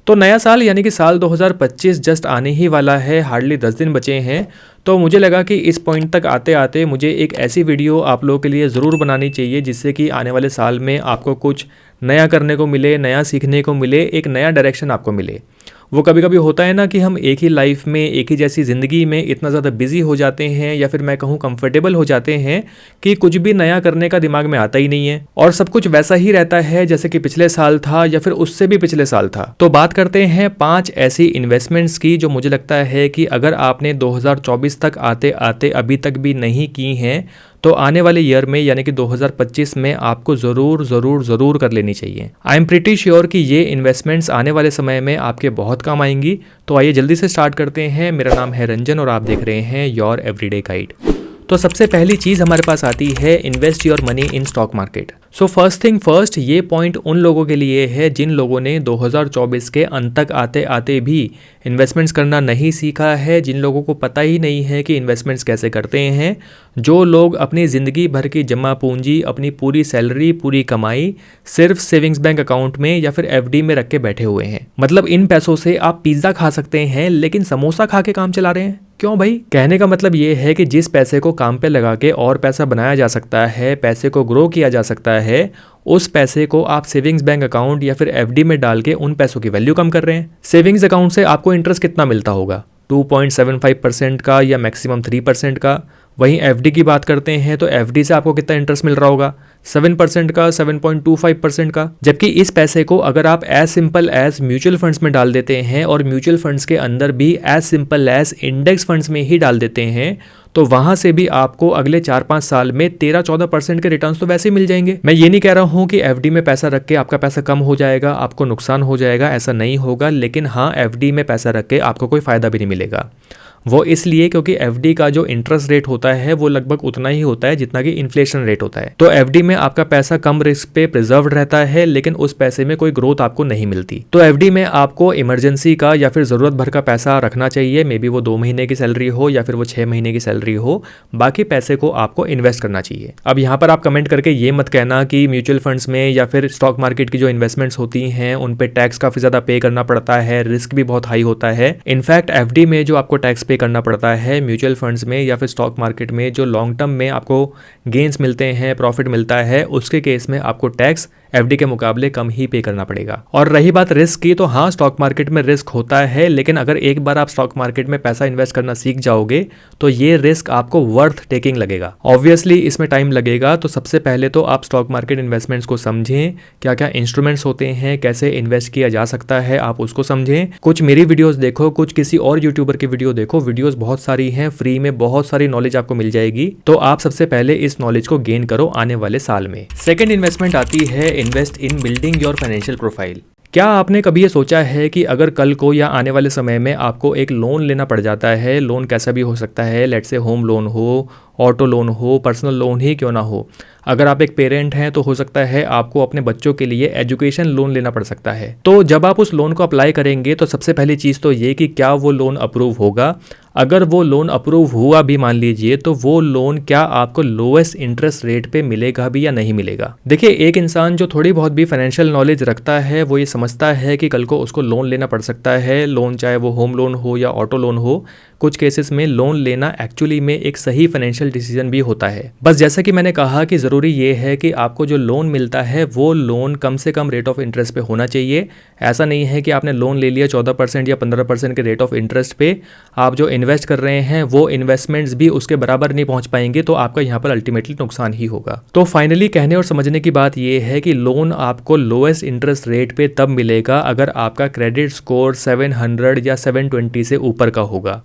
तो नया साल यानी कि साल 2025 जस्ट आने ही वाला है, हार्डली 10 दिन बचे हैं। तो मुझे लगा कि इस पॉइंट तक आते आते मुझे एक ऐसी वीडियो आप लोगों के लिए ज़रूर बनानी चाहिए जिससे कि आने वाले साल में आपको कुछ नया करने को मिले, नया सीखने को मिले, एक नया डायरेक्शन आपको मिले। वो कभी कभी होता है ना कि हम एक ही लाइफ में, एक ही जैसी ज़िंदगी में इतना ज़्यादा बिजी हो जाते हैं या फिर मैं कहूँ कंफर्टेबल हो जाते हैं कि कुछ भी नया करने का दिमाग में आता ही नहीं है और सब कुछ वैसा ही रहता है जैसे कि पिछले साल था या फिर उससे भी पिछले साल था। तो बात करते हैं 5 ऐसी इन्वेस्टमेंट्स की जो मुझे लगता है कि अगर आपने 2024 तक आते आते अभी तक भी नहीं की हैं तो आने वाले ईयर में यानी कि 2025 में आपको ज़रूर ज़रूर ज़रूर कर लेनी चाहिए। आई एम प्रिटी श्योर कि ये इन्वेस्टमेंट्स आने वाले समय में आपके बहुत काम आएंगी। तो आइए जल्दी से स्टार्ट करते हैं। मेरा नाम है रंजन और आप देख रहे हैं योर एवरीडे गाइड। तो सबसे पहली चीज़ हमारे पास आती है invest your money in stock market. So first thing first, ये पॉइंट उन लोगों के लिए है जिन लोगों ने 2024 के अंत तक आते आते भी इन्वेस्टमेंट्स करना नहीं सीखा है, जिन लोगों को पता ही नहीं है कि इन्वेस्टमेंट्स कैसे करते हैं, जो लोग अपनी ज़िंदगी भर की जमा पूंजी, अपनी पूरी सैलरी, पूरी कमाई सिर्फ सेविंग्स बैंक अकाउंट में या फिर एफडी में रख के बैठे हुए हैं। मतलब इन पैसों से आप पिज़्ज़ा खा सकते हैं लेकिन समोसा खा के काम चला रहे हैं। क्यों भाई? कहने का मतलब ये है कि जिस पैसे को काम पे लगा के और पैसा बनाया जा सकता है, पैसे को ग्रो किया जा सकता है, उस पैसे को आप सेविंग्स बैंक अकाउंट या फिर एफडी में डाल के उन पैसों की वैल्यू कम कर रहे हैं। सेविंग्स अकाउंट से आपको इंटरेस्ट कितना मिलता होगा? 2.75% का या मैक्सिमम 3% का। वहीं एफडी की बात करते हैं तो एफडी से आपको कितना इंटरेस्ट मिल रहा होगा? 7% का, 7.25% का। जबकि इस पैसे को अगर आप as simple as mutual funds में डाल देते हैं और म्यूचुअल फंड्स के अंदर भी as simple as index funds में ही डाल देते हैं तो वहां से भी आपको अगले 4-5 साल में 13-14% के रिटर्न्स तो वैसे ही मिल जाएंगे। मैं ये नहीं कह रहा हूं कि एफडी में पैसा रख के आपका पैसा कम हो जाएगा, आपको नुकसान हो जाएगा, ऐसा नहीं होगा। लेकिन हाँ, एफडी में पैसा रख के आपको कोई फायदा भी नहीं मिलेगा। वो इसलिए क्योंकि एफडी का जो इंटरेस्ट रेट होता है वो लगभग उतना ही होता है जितना कि इन्फ्लेशन रेट होता है। तो एफडी में आपका पैसा कम रिस्क पे प्रिजर्व्ड रहता है लेकिन उस पैसे में कोई ग्रोथ आपको नहीं मिलती। तो एफडी में आपको इमरजेंसी का या फिर जरूरत भर का पैसा रखना चाहिए। मे बी वो 2 महीने की सैलरी हो या फिर वो 6 महीने की सैलरी हो, बाकी पैसे को आपको इन्वेस्ट करना चाहिए। अब यहाँ पर आप कमेंट करके ये मत कहना कि म्यूचुअल फंड्स में या फिर स्टॉक मार्केट की जो इन्वेस्टमेंट्स होती हैं उन पे टैक्स काफी ज्यादा पे करना पड़ता है, रिस्क भी बहुत हाई होता है। इनफैक्ट एफडी में जो आपको टैक्स पे करना पड़ता है, म्यूचुअल फंड्स में या फिर स्टॉक मार्केट में जो लॉन्ग टर्म में आपको गेन्स मिलते हैं, प्रॉफिट मिलता है, उसके केस में आपको टैक्स एफडी के मुकाबले कम ही पे करना पड़ेगा। और रही बात रिस्क की, तो हाँ, स्टॉक मार्केट में रिस्क होता है लेकिन अगर एक बार आप स्टॉक मार्केट में पैसा इन्वेस्ट करना सीख जाओगे तो ये रिस्क आपको वर्थ टेकिंग लगेगा। ऑब्वियसली इसमें टाइम लगेगा। तो सबसे पहले तो आप स्टॉक मार्केट इन्वेस्टमेंट्स को समझें, क्या क्या इंस्ट्रूमेंट्स होते हैं, कैसे इन्वेस्ट किया जा सकता है, आप उसको समझें। कुछ मेरी वीडियोस देखो, कुछ किसी और यूट्यूबर की वीडियो देखो, वीडियोस बहुत सारी हैं, फ्री में बहुत सारी नॉलेज आपको मिल जाएगी। तो आप सबसे पहले इस नॉलेज को गेन करो आने वाले साल में। सेकेंड इन्वेस्टमेंट आती है invest in building your financial profile. क्या आपने कभी ये सोचा है कि अगर कल को या आने वाले समय में आपको एक लोन लेना पड़ जाता है, लोन कैसा भी हो सकता है, लेट्स से होम लोन हो, ऑटो लोन हो, पर्सनल लोन ही क्यों ना हो, अगर आप एक पेरेंट हैं तो हो सकता है आपको अपने बच्चों के लिए एजुकेशन लोन लेना पड़ सकता है। तो जब आप उस लोन को अप्लाई करेंगे तो सबसे पहली चीज़ तो ये कि क्या वो लोन अप्रूव होगा। अगर वो लोन अप्रूव हुआ भी मान लीजिए तो वो लोन क्या आपको लोएस्ट इंटरेस्ट रेट पे मिलेगा भी या नहीं मिलेगा। देखिए, एक इंसान जो थोड़ी बहुत भी फाइनेंशियल नॉलेज रखता है वो ये समझता है कि कल को उसको लोन लेना पड़ सकता है। लोन चाहे वो होम लोन हो या ऑटो लोन हो, कुछ केसेस में लोन लेना एक्चुअली में एक सही फाइनेंशियल डिसीजन भी होता है। बस जैसा कि मैंने कहा कि ज़रूरी ये है कि आपको जो लोन मिलता है वो लोन कम से कम रेट ऑफ इंटरेस्ट पे होना चाहिए। ऐसा नहीं है कि आपने लोन ले लिया 14% या 15% के रेट ऑफ इंटरेस्ट पे, आप जो इन्वेस्ट कर रहे हैं वो इन्वेस्टमेंट्स भी उसके बराबर नहीं पहुंच पाएंगे, तो आपका यहाँ पर अल्टीमेटली नुकसान ही होगा। तो फाइनली कहने और समझने की बात ये है कि लोन आपको लोएस्ट इंटरेस्ट रेट पे तब मिलेगा अगर आपका क्रेडिट स्कोर 700 या 720 से ऊपर का होगा।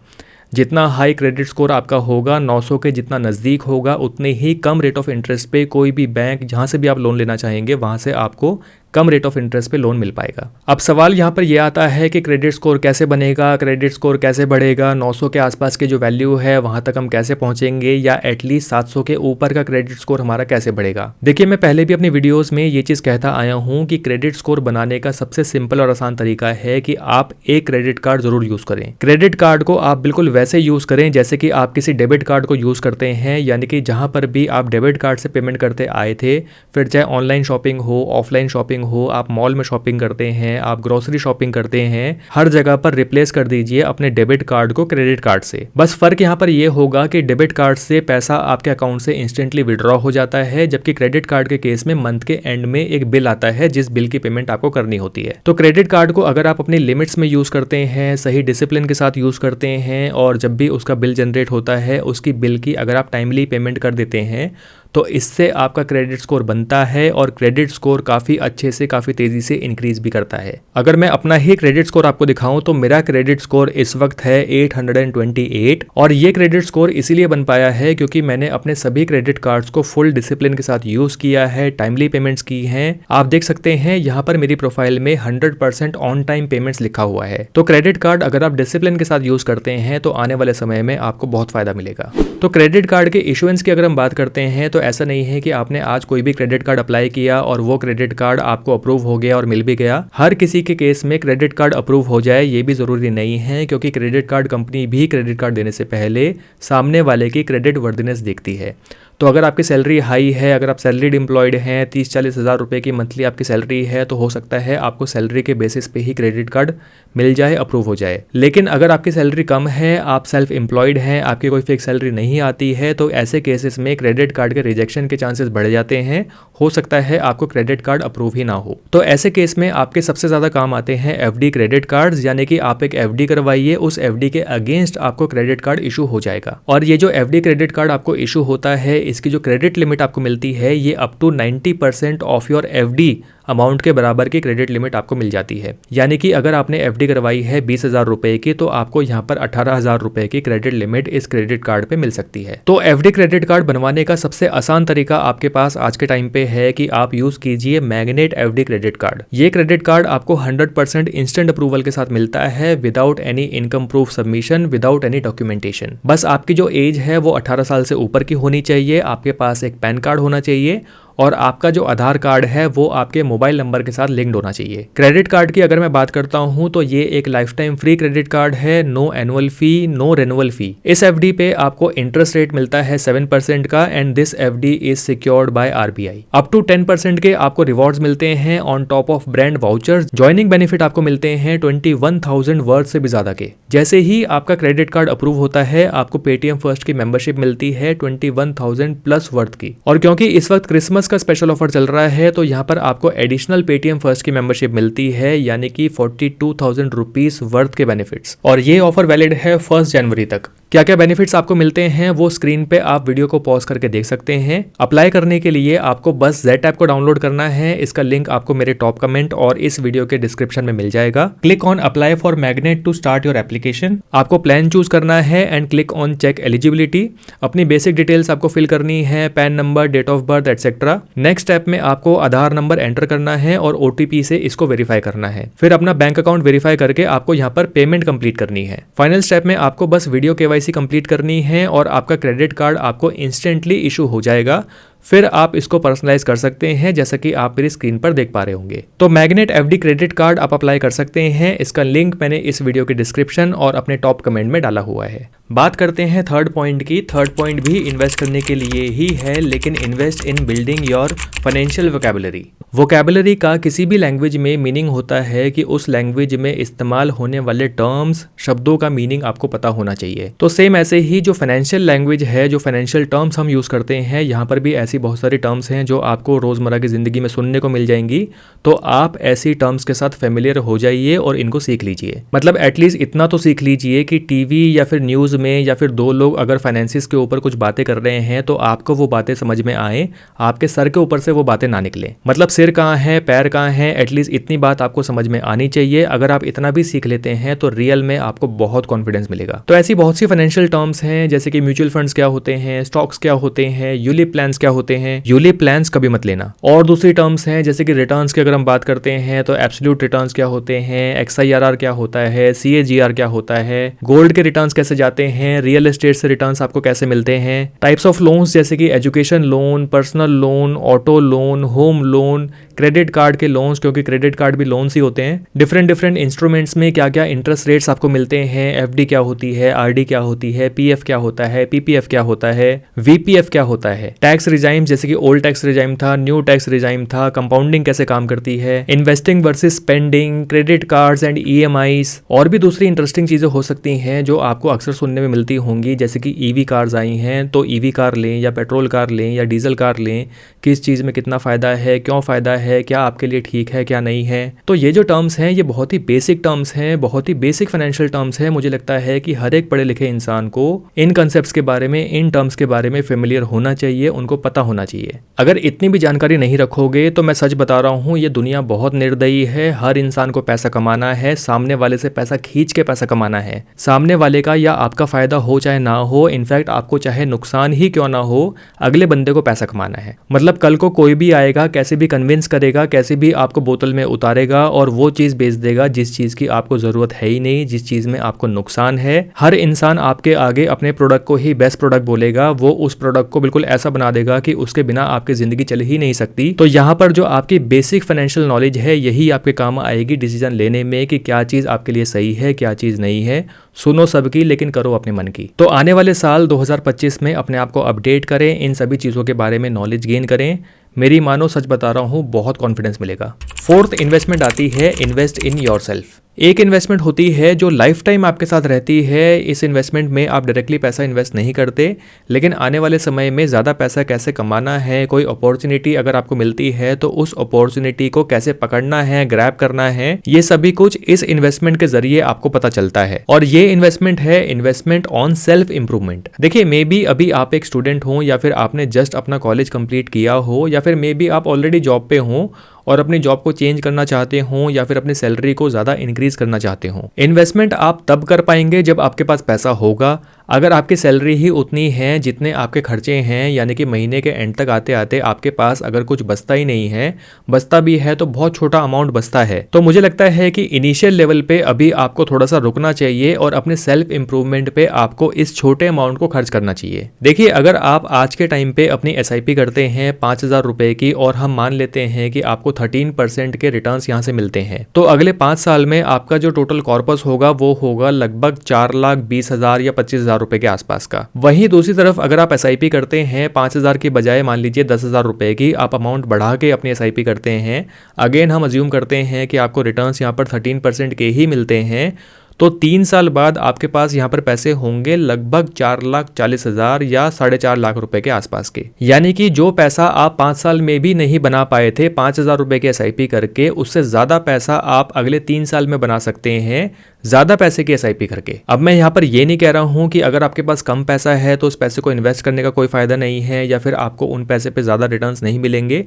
जितना हाई क्रेडिट स्कोर आपका होगा, 900 के जितना नज़दीक होगा, उतने ही कम रेट ऑफ इंटरेस्ट पे कोई भी बैंक जहाँ से भी आप लोन लेना चाहेंगे वहाँ से आपको कम रेट ऑफ इंटरेस्ट पे लोन मिल पाएगा। अब सवाल यहाँ पर यह आता है कि क्रेडिट स्कोर कैसे बनेगा, क्रेडिट स्कोर कैसे बढ़ेगा, 900 के आसपास के जो वैल्यू है वहाँ तक हम कैसे पहुँचेंगे, या एटलीस्ट 700 के ऊपर का क्रेडिट स्कोर हमारा कैसे बढ़ेगा। देखिए, मैं पहले भी अपनी वीडियोज़ में ये चीज़ कहता आया हूँ कि क्रेडिट स्कोर बनाने का सबसे सिंपल और आसान तरीका है कि आप एक क्रेडिट कार्ड जरूर यूज़ करें। क्रेडिट कार्ड को आप बिल्कुल वैसे यूज़ करें जैसे कि आप किसी डेबिट कार्ड को यूज़ करते हैं, यानी कि जहाँ पर भी आप डेबिट कार्ड से पेमेंट करते आए थे, फिर चाहे ऑनलाइन शॉपिंग हो, ऑफलाइन शॉपिंग हो, आप मॉल में शॉपिंग करते हैं, आप ग्रोसरी शॉपिंग करते हैं, हर जगह पर रिप्लेस कर दीजिए अपने डेबिट कार्ड को क्रेडिट कार्ड से। बस फर्क यहाँ पर यह होगा कि डेबिट कार्ड से पैसा आपके अकाउंट से इंस्टेंटली विड्रॉ हो जाता है, जबकि क्रेडिट कार्ड के केस में मंथ के एंड में एक बिल आता है जिस बिल की पेमेंट आपको करनी होती है। तो क्रेडिट कार्ड को अगर आप अपनी लिमिट्स में यूज करते हैं, सही डिसिप्लिन के साथ यूज करते हैं और जब भी उसका बिल जनरेट होता है उसकी बिल की अगर आप टाइमली पेमेंट कर देते हैं तो इससे आपका क्रेडिट स्कोर बनता है और क्रेडिट स्कोर काफ़ी अच्छे से काफ़ी तेज़ी से इंक्रीज भी करता है। अगर मैं अपना ही क्रेडिट स्कोर आपको दिखाऊं तो मेरा क्रेडिट स्कोर इस वक्त है 828 और ये क्रेडिट स्कोर इसीलिए बन पाया है क्योंकि मैंने अपने सभी क्रेडिट कार्ड्स को फुल डिसिप्लिन के साथ यूज़ किया है, टाइमली पेमेंट्स की हैं। आप देख सकते हैं यहाँ पर मेरी प्रोफाइल में 100% ऑन टाइम पेमेंट्स लिखा हुआ है। तो क्रेडिट कार्ड अगर आप डिसिप्लिन के साथ यूज़ करते हैं तो आने वाले समय में आपको बहुत फ़ायदा मिलेगा। तो क्रेडिट कार्ड के इशुएंस की अगर हम बात करते हैं तो ऐसा नहीं है कि आपने आज कोई भी क्रेडिट कार्ड अप्लाई किया और वो क्रेडिट कार्ड आपको अप्रूव हो गया और मिल भी गया। हर किसी के केस में क्रेडिट कार्ड अप्रूव हो जाए ये भी ज़रूरी नहीं है, क्योंकि क्रेडिट कार्ड कंपनी भी क्रेडिट कार्ड देने से पहले सामने वाले की क्रेडिट वर्दिनेस देखती है। तो अगर आपकी सैलरी हाई है, अगर आप सैलरीड एम्प्लॉयड हैं, 30-40 हज़ार रुपये की मंथली आपकी सैलरी है, तो हो सकता है आपको सैलरी के बेसिस पे ही क्रेडिट कार्ड मिल जाए, अप्रूव हो जाए। लेकिन अगर आपकी सैलरी कम है, आप सेल्फ एम्प्लॉयड हैं, आपकी कोई फिक्स सैलरी नहीं आती है, तो ऐसे केसेस में क्रेडिट कार्ड के रिजेक्शन के चांसेस बढ़ जाते हैं। हो सकता है आपको क्रेडिट कार्ड अप्रूव ही ना हो। तो ऐसे केस में आपके सबसे ज़्यादा काम आते हैं एफडी क्रेडिट कार्ड्स, यानी कि आप एक एफडी करवाइए, उस एफडी के अगेंस्ट आपको क्रेडिट कार्ड इशू हो जाएगा। और ये जो एफडी क्रेडिट कार्ड आपको इशू होता है, इसकी जो क्रेडिट लिमिट आपको मिलती है ये up to 90% of your FD amount के बराबर की क्रेडिट लिमिट आपको मिल जाती है। यानी कि अगर आपने एफडी करवाई है 20,000 रुपए की, तो आपको यहाँ पर 18,000 रुपए की क्रेडिट लिमिट इस क्रेडिट कार्ड पे मिल सकती है। तो एफडी क्रेडिट कार्ड बनवाने का सबसे आसान तरीका आपके पास आज के टाइम पे है कि आप यूज कीजिए मैग्नेट एफडी क्रेडिट कार्ड। ये क्रेडिट कार्ड आपको 100% इंस्टेंट अप्रूवल के साथ मिलता है, without any income proof submission, without any documentation. बस आपकी जो एज है वो 18 साल से ऊपर की होनी चाहिए, आपके पास एक पैन कार्ड होना चाहिए और आपका जो आधार कार्ड है वो आपके मोबाइल नंबर के साथ लिंक्ड होना चाहिए। क्रेडिट कार्ड की अगर मैं बात करता हूं तो ये एक life time free credit card है, no annual fee, no renewal fee. इस एफडी पे आपको इंटरेस्ट रेट मिलता है 7% का and this FD is secured by RBI. Up to 10% के आपको रिवॉर्ड्स मिलते हैं on top of brand vouchers. Joining benefit आपको मिलते हैं 21,000 वर्ड से भी ज्यादा के। जैसे ही आपका क्रेडिट कार्ड अप्रूव होता है आपको पेटीएम फर्स्ट की मेंबरशिप मिलती है 21,000 प्लस वर्थ की। और क्योंकि इस वक्त क्रिसमस का स्पेशल ऑफर चल रहा है तो यहाँ पर आपको एडिशनल पेटीएम फर्स्ट की मेंबरशिप मिलती है, यानी कि 42,000 रुपीज वर्थ के बेनिफिट्स। और ये ऑफर वैलिड है 1 जनवरी तक। क्या क्या बेनिफिट्स आपको मिलते हैं वो स्क्रीन पे आप वीडियो को पॉज करके देख सकते हैं। अप्लाई करने के लिए आपको बस जेट ऐप को डाउनलोड करना है। इसका लिंक आपको मेरे टॉप कमेंट और इस वीडियो के डिस्क्रिप्शन में मिल जाएगा। Click on apply for Magnet to start your application. आपको प्लान चूज करना है and click on check eligibility. अपनी बेसिक डिटेल्स आपको फिल करनी है, PAN number, date of birth etcetera. Next step में आपको आधार नंबर एंटर करना है और ओटीपी से इसको वेरीफाई करना है। फिर अपना बैंक अकाउंट वेरीफाई करके आपको यहाँ पर पेमेंट कंप्लीट करनी है। फाइनल स्टेप में आपको बस वीडियो केवाईसी कंप्लीट करनी है और आपका क्रेडिट कार्ड आपको इंस्टेंटली इशू हो जाएगा। फिर आप इसको पर्सनलाइज कर सकते हैं, जैसा कि आप मेरी स्क्रीन पर देख पा रहे होंगे। तो मैग्नेट एफडी क्रेडिट कार्ड आप अप्लाई कर सकते हैं। इसका लिंक मैंने इस वीडियो के डिस्क्रिप्शन और अपने टॉप कमेंट में डाला हुआ है। बात करते हैं थर्ड पॉइंट की। थर्ड पॉइंट भी इन्वेस्ट करने के लिए ही है, लेकिन invest in building your financial vocabulary. Vocabulary का किसी भी लैंग्वेज में मीनिंग होता है कि उस लैंग्वेज में इस्तेमाल होने वाले टर्म्स, शब्दों का मीनिंग आपको पता होना चाहिए। तो सेम ऐसे ही जो फाइनेंशियल लैंग्वेज है, जो फाइनेंशियल टर्म्स हम यूज करते हैं, यहाँ पर भी ऐसी बहुत सारी टर्म्स हैं जो आपको रोजमर्रा की जिंदगी में सुनने को मिल जाएंगी। तो आप ऐसी टर्म्स के साथ फेमिलियर हो जाइए और इनको सीख लीजिए। मतलब एटलीस्ट इतना तो सीख लीजिए कि टीवी या फिर न्यूज में या फिर दो लोग अगर फाइनेंसिस के ऊपर कुछ बातें कर रहे हैं तो आपको वो बातें समझ में आए, आपके सर के ऊपर से वो बातें ना निकले। मतलब सिर कहाँ है, पैर कहाँ है, एटलीस्ट इतनी बात आपको समझ में आनी चाहिए। अगर आप इतना भी सीख लेते हैं तो रियल में आपको बहुत कॉन्फिडेंस मिलेगा। तो ऐसी बहुत सी फाइनेंशियल टर्म्स हैं, जैसे कि म्यूचुअल फंड्स क्या होते हैं, स्टॉक्स क्या होते हैं, यूलिप प्लान्स क्या होते हैं। यूलिप प्लान्स कभी मत लेना। और दूसरी टर्म्स हैं जैसे कि रिटर्न्स की अगर हम बात करते हैं तो एब्सोल्यूट रिटर्न्स क्या होते हैं, XIRR क्या होता है, CAGR क्या होता है, गोल्ड के रिटर्न्स कैसे जाते हैं, रियल एस्टेट से रिटर्न्स आपको कैसे मिलते हैं, टाइप्स ऑफ लोन्स जैसे कि education loan, personal loan, auto loan, home loan, credit card के लोन्स, क्योंकि क्रेडिट कार्ड भी लोन्स ही होते हैं, डिफरेंट डिफरेंट इंस्ट्रूमेंट्स में क्या क्या इंटरेस्ट रेट्स आपको मिलते हैं, एफडी क्या होती है, आरडी क्या होती है, पीएफ क्या होता है, पीपीएफ क्या होता है, वीपीएफ क्या होता है, टैक्स रिजाइम जैसे कि ओल्ड टैक्स रिजाइम था, न्यू टैक्स रिजाइम था, कंपाउंडिंग कैसे काम करती है, investing versus spending, credit cards and EMIs, और भी दूसरी इंटरेस्टिंग चीजें हो सकती हैं जो आपको अक्सर सुनने में मिलती होंगी, जैसे कि ईवी कार्स आई हैं, तो ईवी कार लें या पेट्रोल कार लें या डीजल कार लें, किस चीज़ में कितना फ़ायदा है, क्यों फ़ायदा है, क्या आपके लिए ठीक है क्या नहीं है। तो ये जो टर्म्स हैं ये बहुत ही बेसिक टर्म्स हैं, बहुत ही बेसिक फाइनेंशियल टर्म्स हैं। मुझे लगता है कि हर एक पढ़े लिखे इंसान को इन कंसेप्ट्स के बारे में, इन टर्म्स के बारे में फेमिलियर होना चाहिए, उनको पता होना चाहिए। अगर इतनी भी जानकारी नहीं रखोगे तो मैं सच बता रहा हूँ, ये दुनिया बहुत निर्दयी है। हर इंसान को पैसा कमाना है, सामने वाले से पैसा खींच के पैसा कमाना है, सामने वाले का या आपका फ़ायदा हो चाहे ना हो, इनफैक्ट आपको चाहे नुकसान ही क्यों ना हो, अगले बंदे को पैसा कमाना है। मतलब कल को कोई भी आएगा, कैसे भी कन्विंस करेगा, कैसे भी आपको बोतल में उतारेगा और वो चीज़ बेच देगा जिस चीज़ की आपको ज़रूरत है ही नहीं, जिस चीज़ में आपको नुकसान है। हर इंसान आपके आगे अपने प्रोडक्ट को ही बेस्ट प्रोडक्ट बोलेगा, वो उस प्रोडक्ट को बिल्कुल ऐसा बना देगा कि उसके बिना आपकी ज़िंदगी चल ही नहीं सकती। तो यहाँ पर जो आपकी बेसिक फाइनेंशियल नॉलेज है यही आपके काम आएगी डिसीजन लेने में कि क्या चीज़ आपके लिए सही है, क्या चीज़ नहीं है। सुनो सबकी लेकिन करो अपने मन की। तो आने वाले साल 2025 में अपने आप को अपडेट करें, इन सभी चीज़ों के बारे में नॉलेज गेन करें। मेरी मानो सच बता रहा हूँ, बहुत कॉन्फिडेंस मिलेगा। फोर्थ इन्वेस्टमेंट आती है इन्वेस्ट इन योरसेल्फ। एक इन्वेस्टमेंट होती है जो लाइफ टाइम आपके साथ रहती है। इस इन्वेस्टमेंट में आप डायरेक्टली पैसा इन्वेस्ट नहीं करते, लेकिन आने वाले समय में ज़्यादा पैसा कैसे कमाना है, कोई अपॉर्चुनिटी अगर आपको मिलती है तो उस अपॉर्चुनिटी को कैसे पकड़ना है, ग्रैब करना है, ये सभी कुछ इस इन्वेस्टमेंट के जरिए आपको पता चलता है। और ये इन्वेस्टमेंट है इन्वेस्टमेंट ऑन सेल्फ इंप्रूवमेंट। देखिए, मे बी अभी आप एक स्टूडेंट हो या फिर आपने जस्ट अपना कॉलेज कंप्लीट किया हो, या फिर मे बी आप ऑलरेडी जॉब पे हो और अपनी जॉब को चेंज करना चाहते हो, या फिर अपनी सैलरी को ज़्यादा इंक्रीज करना चाहते हो। इन्वेस्टमेंट आप तब कर पाएंगे जब आपके पास पैसा होगा। अगर आपकी सैलरी ही उतनी है जितने आपके खर्चे हैं, यानी कि महीने के एंड तक आते आते आपके पास अगर कुछ बचता ही नहीं है, बचता भी है तो बहुत छोटा अमाउंट बचता है, तो मुझे लगता है कि इनिशियल लेवल पे अभी आपको थोड़ा सा रुकना चाहिए और अपने सेल्फ इंप्रूवमेंट पे आपको इस छोटे अमाउंट को खर्च करना चाहिए। देखिए, अगर आप आज के टाइम पे अपनी SIP करते हैं 5,000 रुपए की, और हम मान लेते हैं कि आपको 13% के रिटर्न्स यहाँ से मिलते हैं, तो अगले 5 साल में आपका जो टोटल कॉर्पस होगा वो होगा लगभग 4,20,000 या 25,000 रुपए के आसपास का। वहीं दूसरी तरफ अगर आप SIP करते हैं 5,000 की बजाय मान लीजिए 10,000 रुपए की, आप अमाउंट बढ़ा के अपनी SIP करते हैं, अगेन हम अज्यूम करते हैं कि आपको रिटर्न्स यहाँ पर 13% के ही मिलते हैं, तो 3 साल बाद आपके पास यहाँ पर पैसे होंगे लगभग 4,40,000 या 4.5 लाख रुपए के आसपास के। यानी कि जो पैसा आप 5 साल में भी नहीं बना पाए थे 5,000 रुपए की SIP करके, उससे ज़्यादा पैसा आप अगले 3 साल में बना सकते हैं ज़्यादा पैसे की SIP करके। अब मैं यहाँ पर ये नहीं कह रहा हूँ कि अगर आपके पास कम पैसा है तो उस पैसे को इन्वेस्ट करने का कोई फ़ायदा नहीं है, या फिर आपको उन पैसे पे ज़्यादा रिटर्न्स नहीं मिलेंगे।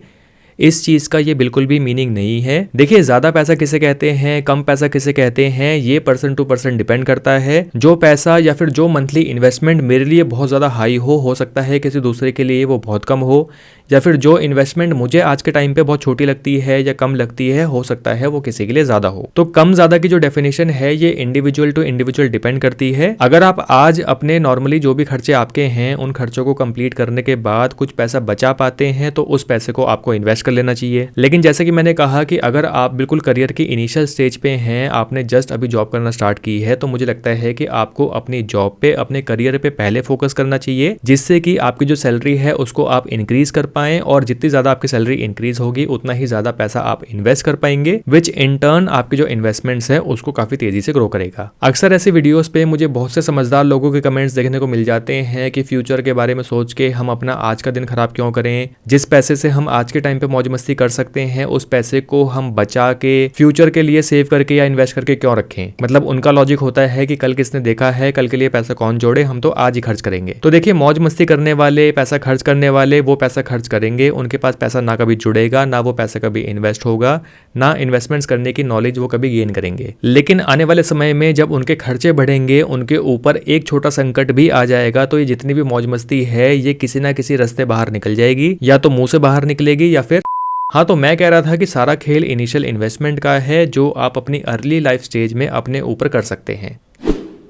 इस चीज़ का ये बिल्कुल भी मीनिंग नहीं है। देखिए, ज़्यादा पैसा किसे कहते हैं, कम पैसा किसे कहते हैं, ये पर्सन टू पर्सन डिपेंड करता है। जो पैसा या फिर जो मंथली इन्वेस्टमेंट मेरे लिए बहुत ज़्यादा हाई हो सकता है किसी दूसरे के लिए वो बहुत कम हो, या फिर जो इन्वेस्टमेंट मुझे आज के टाइम पे बहुत छोटी लगती है या कम लगती है, हो सकता है वो किसी के लिए ज़्यादा हो। तो कम ज़्यादा की जो डेफिनेशन है ये इंडिविजुअल टू इंडिविजुअल डिपेंड करती है। अगर आप आज अपने नॉर्मली जो भी खर्चे आपके हैं उन खर्चों को कंप्लीट करने के बाद कुछ पैसा बचा पाते हैं तो उस पैसे को आपको इन्वेस्ट कर लेना चाहिए। लेकिन जैसे कि मैंने कहा कि अगर आप बिल्कुल करियर की इनिशियल स्टेज पे हैं, आपने जस्ट अभी जॉब करना स्टार्ट की है, तो मुझे लगता है कि आपको अपनी जॉब पे, अपने करियर पे पहले फोकस करना चाहिए, जिससे कि आपकी जो सैलरी है उसको आप इंक्रीज कर पाएं, और जितनी ज्यादा आपकी सैलरी इंक्रीज होगी उतना ही ज्यादा पैसा आप इन्वेस्ट कर पाएंगे, विच इन टर्न आपकी जो इन्वेस्टमेंट्स है उसको काफी तेजी से ग्रो करेगा। अक्सर ऐसे वीडियोस पे मुझे बहुत से समझदार लोगों के कमेंट्स देखने को मिल जाते हैं कि फ्यूचर के बारे में सोच के हम अपना आज का दिन खराब क्यों करें, जिस पैसे से हम आज के टाइम पे मौज मस्ती कर सकते हैं उस पैसे को हम बचा के फ्यूचर के लिए सेव करके या इन्वेस्ट करके क्यों रखें। मतलब उनका लॉजिक होता है कि कल किसने देखा है, कल के लिए पैसा कौन जोड़े, हम तो आज ही खर्च करेंगे। तो देखिए, मौज मस्ती करने वाले, पैसा खर्च करने वाले वो पैसा खर्च करेंगे, उनके पास पैसा ना कभी जुड़ेगा, ना वो पैसा कभी इन्वेस्ट होगा, ना इन्वेस्टमेंट्स करने की नॉलेज वो कभी गेन करेंगे। लेकिन आने वाले समय में जब उनके खर्चे बढ़ेंगे, उनके ऊपर एक छोटा संकट भी आ जाएगा, तो ये जितनी भी मौज मस्ती है ये किसी ना किसी रास्ते बाहर निकल जाएगी, या तो मुंह से बाहर निकलेगी या फिर हाँ। तो मैं कह रहा था कि सारा खेल इनिशियल इन्वेस्टमेंट का है जो आप अपनी अर्ली लाइफ स्टेज में अपने ऊपर कर सकते हैं।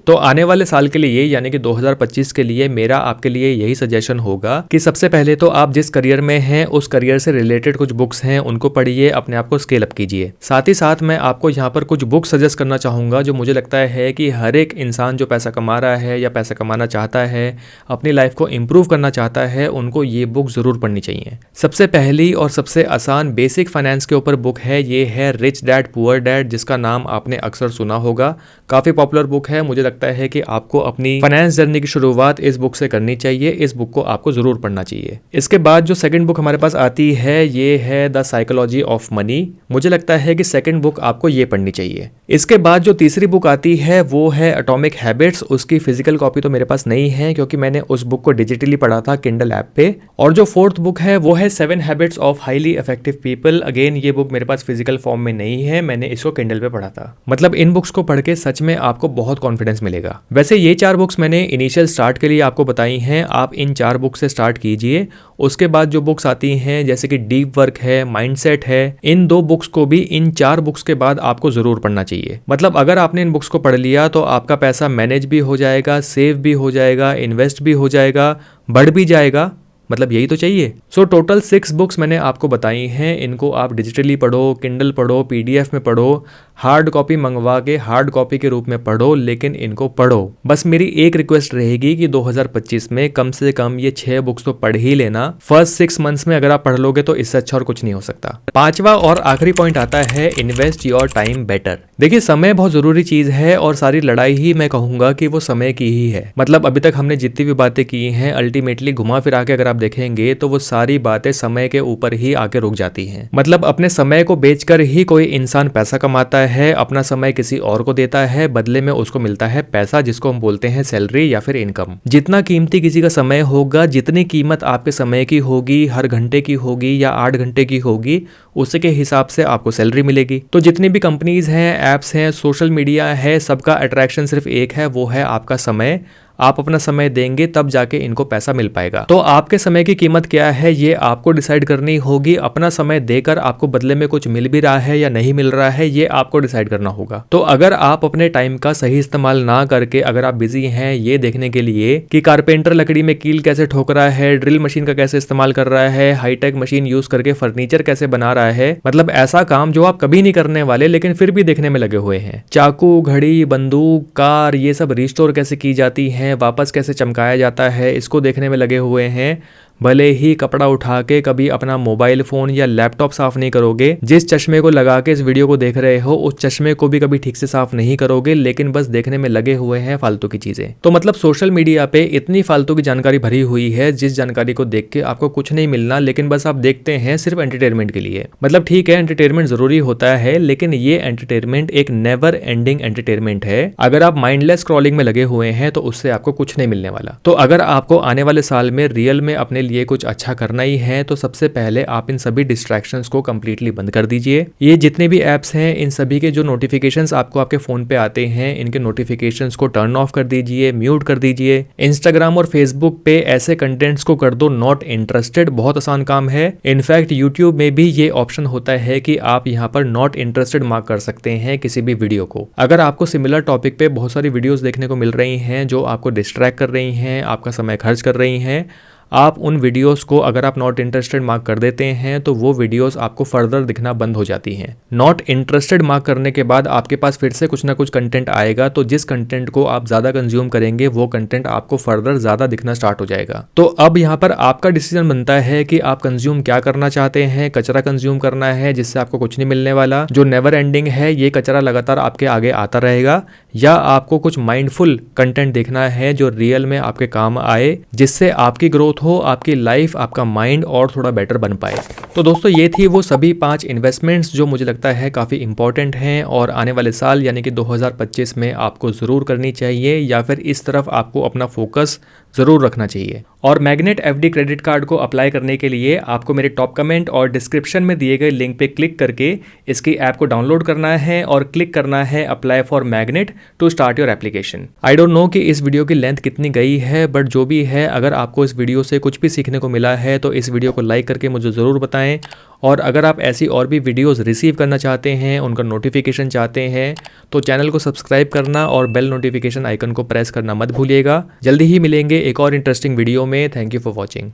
तो आने वाले साल के लिए यानी कि 2025 के लिए मेरा आपके लिए यही सजेशन होगा कि सबसे पहले तो आप जिस करियर में हैं उस करियर से रिलेटेड कुछ बुक्स हैं उनको पढ़िए, अपने आप को स्केल अप कीजिए। साथ ही साथ मैं आपको यहाँ पर कुछ बुक्स सजेस्ट करना चाहूँगा जो मुझे लगता है कि हर एक इंसान जो पैसा कमा रहा है या पैसा कमाना चाहता है, अपनी लाइफ को इम्प्रूव करना चाहता है, उनको ये बुक ज़रूर पढ़नी चाहिए। सबसे पहली और सबसे आसान बेसिक फाइनेंस के ऊपर बुक है, ये है रिच डैड पुअर डैड, जिसका नाम आपने अक्सर सुना होगा। काफ़ी पॉपुलर बुक है। मुझे लगता है कि आपको अपनी फाइनेंस जर्नी की शुरुआत इस बुक से करनी चाहिए। इस बुक को आपको ज़रूर पढ़ना चाहिए। इसके बाद जो सेकंड बुक हमारे पास आती है ये है द साइकोलॉजी ऑफ मनी। मुझे लगता है कि सेकंड बुक आपको ये पढ़नी चाहिए। इसके बाद जो तीसरी बुक आती है वो है एटॉमिक हैबिट्स। उसकी फिजिकल कॉपी तो मेरे पास नहीं है क्योंकि मैंने उस बुक को डिजिटली पढ़ा था किंडल ऐप पे। और जो फोर्थ बुक है वो है 7 habits of highly effective people. Again ये बुक मेरे पास फिजिकल फॉर्म में नहीं है, मैंने इसको किंडल पे पढ़ा था। मतलब इन बुक्स को पढ़ के सच में आपको बहुत कॉन्फिडेंस मिलेगा। वैसे ये 4 बुक्स मैंने इनिशियल स्टार्ट के लिए आपको बताई हैं, आप इन 4 बुक से स्टार्ट कीजिए। उसके बाद जो बुक्स आती हैं जैसे कि डीप वर्क है, माइंडसेट है, इन 2 बुक्स को भी इन 4 बुक्स के बाद आपको जरूर पढ़ना चाहिए। मतलब अगर आपने इन बुक्स को पढ़ लिया तो आपका पैसा मैनेज भी हो जाएगा, सेव भी हो जाएगा, इन्वेस्ट भी हो जाएगा, बढ़ भी जाएगा। मतलब यही तो चाहिए। सो टोटल 6 बुक्स मैंने आपको बताई हैं। इनको आप डिजिटली पढ़ो, किंडल पढ़ो, PDF में पढ़ो, हार्ड कॉपी मंगवा के हार्ड कॉपी के रूप में पढ़ो, लेकिन इनको पढ़ो। बस मेरी एक रिक्वेस्ट रहेगी कि 2025 में कम से कम ये 6 बुक्स तो पढ़ ही लेना। फर्स्ट 6 मंथ्स में अगर आप पढ़ लोगे तो इससे अच्छा और कुछ नहीं हो सकता। 5वां और आखिरी पॉइंट आता है इन्वेस्ट योर टाइम बेटर। देखिए समय बहुत जरूरी चीज है और सारी लड़ाई ही मैं कहूंगा कि वो समय की ही है। मतलब अभी तक हमने जितनी भी बातें की हैं अल्टीमेटली घुमा फिरा के अगर आप देखेंगे तो वो सारी बातें समय के ऊपर ही आके रुक जाती हैं। मतलब अपने समय को बेचकर ही कोई इंसान पैसा कमाता है, अपना समय किसी और को देता है, बदले में उसको मिलता है पैसा, जिसको हम बोलते हैं सैलरी या फिर इनकम। जितना कीमती किसी का समय होगा, जितनी कीमत आपके समय की होगी, हर घंटे की होगी या 8 घंटे की होगी, उसके हिसाब से आपको सैलरी मिलेगी। तो जितनी भी कंपनीज हैं, एप्स हैं, सोशल मीडिया है, सबका अट्रैक्शन सिर्फ एक है, वो है आपका समय। आप अपना समय देंगे तब जाके इनको पैसा मिल पाएगा। तो आपके समय की कीमत क्या है ये आपको डिसाइड करनी होगी। अपना समय देकर आपको बदले में कुछ मिल भी रहा है या नहीं मिल रहा है ये आपको डिसाइड करना होगा। तो अगर आप अपने टाइम का सही इस्तेमाल ना करके अगर आप बिजी हैं ये देखने के लिए कि कारपेंटर लकड़ी में कील कैसे ठोक रहा है, ड्रिल मशीन का कैसे इस्तेमाल कर रहा है, हाईटेक मशीन यूज करके फर्नीचर कैसे बना रहा है, मतलब ऐसा काम जो आप कभी नहीं करने वाले लेकिन फिर भी देखने में लगे हुए हैं। चाकू, घड़ी, बंदूक, कार, ये सब रिस्टोर कैसे की जाती है, वापस कैसे चमकाया जाता है, इसको देखने में लगे हुए हैं। भले ही कपड़ा उठा के कभी अपना मोबाइल फोन या लैपटॉप साफ नहीं करोगे, जिस चश्मे को लगा के इस वीडियो को देख रहे हो उस चश्मे को भी कभी ठीक से साफ नहीं करोगे, लेकिन बस देखने में लगे हुए हैं फालतू की चीजें। तो मतलब सोशल मीडिया पे इतनी फालतू की जानकारी भरी हुई है जिस जानकारी को देख के आपको कुछ नहीं मिलना, लेकिन बस आप देखते हैं सिर्फ एंटरटेनमेंट के लिए। मतलब ठीक है एंटरटेनमेंट जरूरी होता है, लेकिन ये एंटरटेनमेंट एक नेवर एंडिंग एंटरटेनमेंट है। अगर आप माइंडलेस स्क्रॉलिंग में लगे हुए हैं तो उससे आपको कुछ नहीं मिलने वाला। तो अगर आपको आने वाले साल में रियल में अपने लिए कुछ अच्छा करना ही है तो सबसे पहले आप इन सभी डिस्ट्रैक्शंस को कंप्लीटली बंद कर दीजिए। ये जितने भी ऐप्स हैं इन सभी के जो नोटिफिकेशंस आपको आपके फोन पे आते हैं इनके नोटिफिकेशंस को टर्न ऑफ कर दीजिए, म्यूट कर दीजिए। इंस्टाग्राम और फेसबुक पे ऐसे कंटेंट्स को कर दो नॉट इंटरेस्टेड। बहुत आसान काम है। इनफैक्ट यूट्यूब में भी ये ऑप्शन होता है कि आप यहाँ पर नॉट इंटरेस्टेड मार्क कर सकते हैं किसी भी वीडियो को। अगर आपको सिमिलर टॉपिक पे बहुत सारी वीडियोस देखने को मिल रही हैं जो आपको डिस्ट्रैक्ट कर रही हैं, आपका समय खर्च कर रही हैं, आप उन वीडियोस को अगर आप नॉट इंटरेस्टेड मार्क कर देते हैं तो वो वीडियोस आपको फर्दर दिखना बंद हो जाती हैं। नॉट इंटरेस्टेड मार्क करने के बाद आपके पास फिर से कुछ ना कुछ कंटेंट आएगा, तो जिस कंटेंट को आप ज़्यादा कंज्यूम करेंगे वो कंटेंट आपको फर्दर ज़्यादा दिखना स्टार्ट हो जाएगा। तो अब यहाँ पर आपका डिसीजन बनता है कि आप कंज्यूम क्या करना चाहते हैं। कचरा कंज्यूम करना है जिससे आपको कुछ नहीं मिलने वाला, जो नेवर एंडिंग है, ये कचरा लगातार आपके आगे आता रहेगा, या आपको कुछ माइंडफुल कंटेंट देखना है जो रियल में आपके काम आए, जिससे आपकी ग्रोथ हो, आपकी लाइफ, आपका माइंड और थोड़ा बेटर बन पाए। तो दोस्तों ये थी वो सभी 5 इन्वेस्टमेंट्स जो मुझे लगता है काफ़ी इंपॉर्टेंट हैं और आने वाले साल यानी कि 2025 में आपको ज़रूर करनी चाहिए, या फिर इस तरफ आपको अपना फोकस ज़रूर रखना चाहिए। और मैग्नेट FD क्रेडिट कार्ड को अप्लाई करने के लिए आपको मेरे टॉप कमेंट और डिस्क्रिप्शन में दिए गए लिंक पे क्लिक करके इसकी ऐप को डाउनलोड करना है और क्लिक करना है apply for Magnet to start your application. I don't know कि इस वीडियो की लेंथ कितनी गई है, बट जो भी है, अगर आपको इस वीडियो से कुछ भी सीखने को मिला है तो इस वीडियो को लाइक करके मुझे ज़रूर बताएं और अगर आप ऐसी और भी वीडियोस रिसीव करना चाहते हैं, उनका नोटिफिकेशन चाहते हैं, तो चैनल को सब्सक्राइब करना और बेल नोटिफिकेशन आइकन को प्रेस करना मत भूलिएगा। जल्दी ही मिलेंगे एक और इंटरेस्टिंग वीडियो में। Thank you for watching.